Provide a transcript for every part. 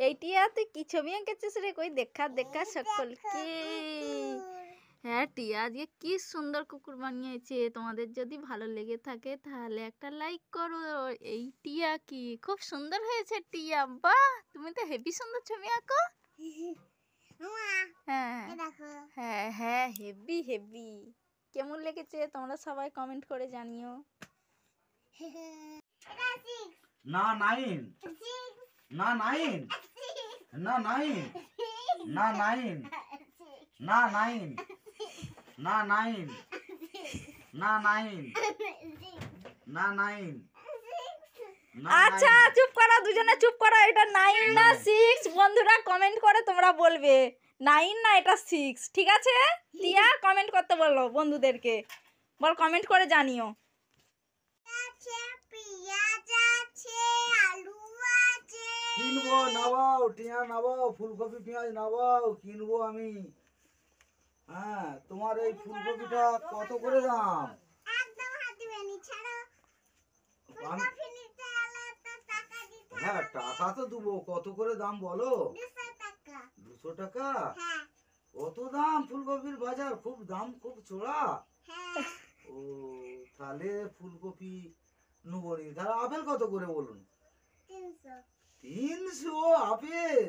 এই টিয়া তুই কি ছবি এঁকেছিস রে? কই দেখা দেখা সকলকে। হ্যাঁ টিয়া আজকে কি সুন্দর কুকুর বানিয়েছে। তোমাদের যদি ভালো লেগে থাকে তাহলে একটা লাইক করো। এই টিয়া কি খুব সুন্দর হয়েছে টিয়া। বাহ, তুমি তো হেভি সুন্দর ছবি আঁকো। হ্যাঁ হ্যাঁ হ্যাঁ, হেভি হেভি। কেমন লেগেছে তোমরা সবাই কমেন্ট করে জানিও। না 9 না 9 না 9 না 9 না 9 না 9 না 9 না 9। আচ্ছা চুপ করো, দুজনে চুপ করো। এটা 9 না 6 বন্ধুরা কমেন্ট করে তোমরা বলবে। 9 না এটা 6, ঠিক আছে? টিয়া কমেন্ট করতে বলো বন্ধুদেরকে, বল কমেন্ট করে জানিও। কিনবো, নাও টিয়া নাও, ফুলকপি পেঁয়াজ নাও, কিনবো আমি। হ্যাঁ, তোমার এই ফুলকপিটা কত করে দাম? হ্যাঁ টাকা তো দেবো, কত করে দাম বলো? 200 টাকা? কত দাম ফুলকপির বাজার? খুব দাম, খুব চড়া। ও তাহলে ফুলকপি নেবনি। তাহলে আপেল কত করে বলুন? 300 আপেল?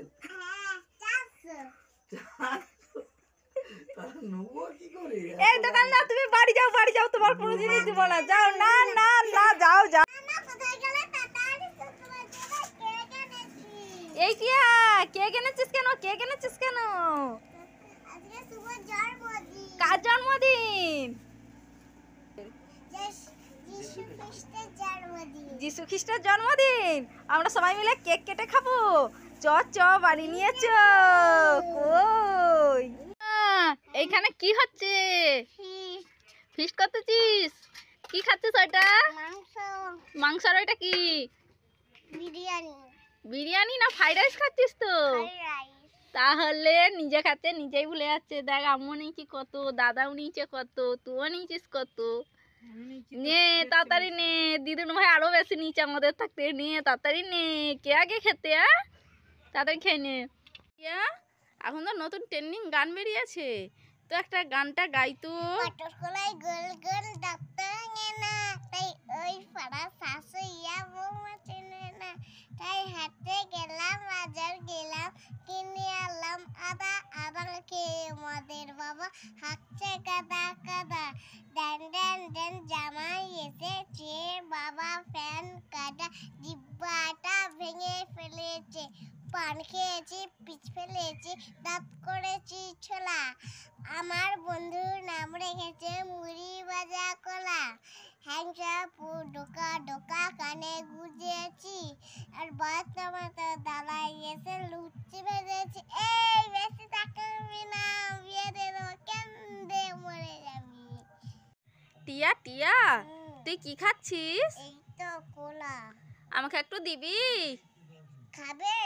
নেবো কি করে? এই দোকানদার তুমি বাড়ি যাও, বাড়ি যাও, তোমার কোনো জিনিস দিব না। যাও, না না না, যাও যাও। এই টিয়া কেক এনেছিস কেন? কেক এনেছিস কেন? কার জন্মদিন? যিশু খ্রিস্টের জন্মদিন। আমরা সবাই মিলে কেক কেটে খাবো। চ চ বাড়ি নিয়ে চ। কই এইখানে কি হচ্ছে? ফিস্ট করতেছিস? কি খাচ্ছিস ওইটা? মাংস। আর ওইটা কি? বিরিয়ানি। বিরিয়ানি না ফ্রাইড রাইস খাচ্ছিস তো? তাহলে নিজে খাতে নিজেই ভুলে যাচ্ছে। দেখ আম্মু নিয়েছি কত, দাদাও নিয়েছে কত, তুইও নিয়েছিস কত। নে তাড়াতাড়ি নে, দিদুন ভাই আরো বেশি নিচে আমাদের থাকতে। নে তাড়াতাড়ি নে, কে আগে খেতে? তাড়াতাড়ি খেয়ে নে। এখন তো নতুন ট্রেন্ডিং গান বেরিয়েছে, তো একটা গানটা গাই তো। গোল গোল ডাক্তার না, তাই ওই পাড়া শাশুড়িয়া বৌমা চেনে না। তাই হাতে গেলাম, বাজার গেলাম, কিনে আনলাম আদা। আদা খেয়ে মদের বাবা হাঁকছে কাদা কাদা। ড্যান ড্যান ড্যান জামাই এসেছে, বাবা ফ্যান কাটা, জিব্বাটা ভেঙে ফেলেছে। পান খেয়েছি, পিচ ফেলেছি, দাঁত করেছি ছোলা। আমার বন্ধুর নাম রেখেছে মুড়ি ভাজা কলা। হ্যাংসা ডোকা ডোকা কানে গুজেছি, আর বাচ্চা মাথা দাঁড়ায় এসে লুচি ভেজেছি। এই বেশি তাকাবি না, বিয়ে দিয়ে দেবো, কেন্দে মরে যাবি। টিয়া টিয়া তুই কি খাচ্ছিস? এই তো কোলা। আমাকে একটু দিবি? খাবে?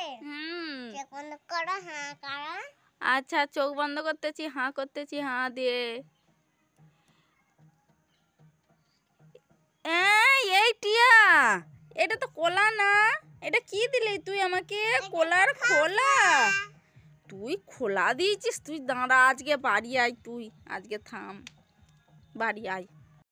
বন্ধ করো, হ্যাঁ করো। আচ্ছা চোখ বন্ধ করতেছি, হাঁ করতেছি, হাঁ দিয়ে। এই টিয়া এটা তো কোলা না, এটা কি দিলি তুই আমাকে? কোলার খোলা? তুই খোলা দিয়েছিস? তুই দাঁড়া, আজকে বাড়ি আয়, তুই আজকে থাম, বাড়ি আয়।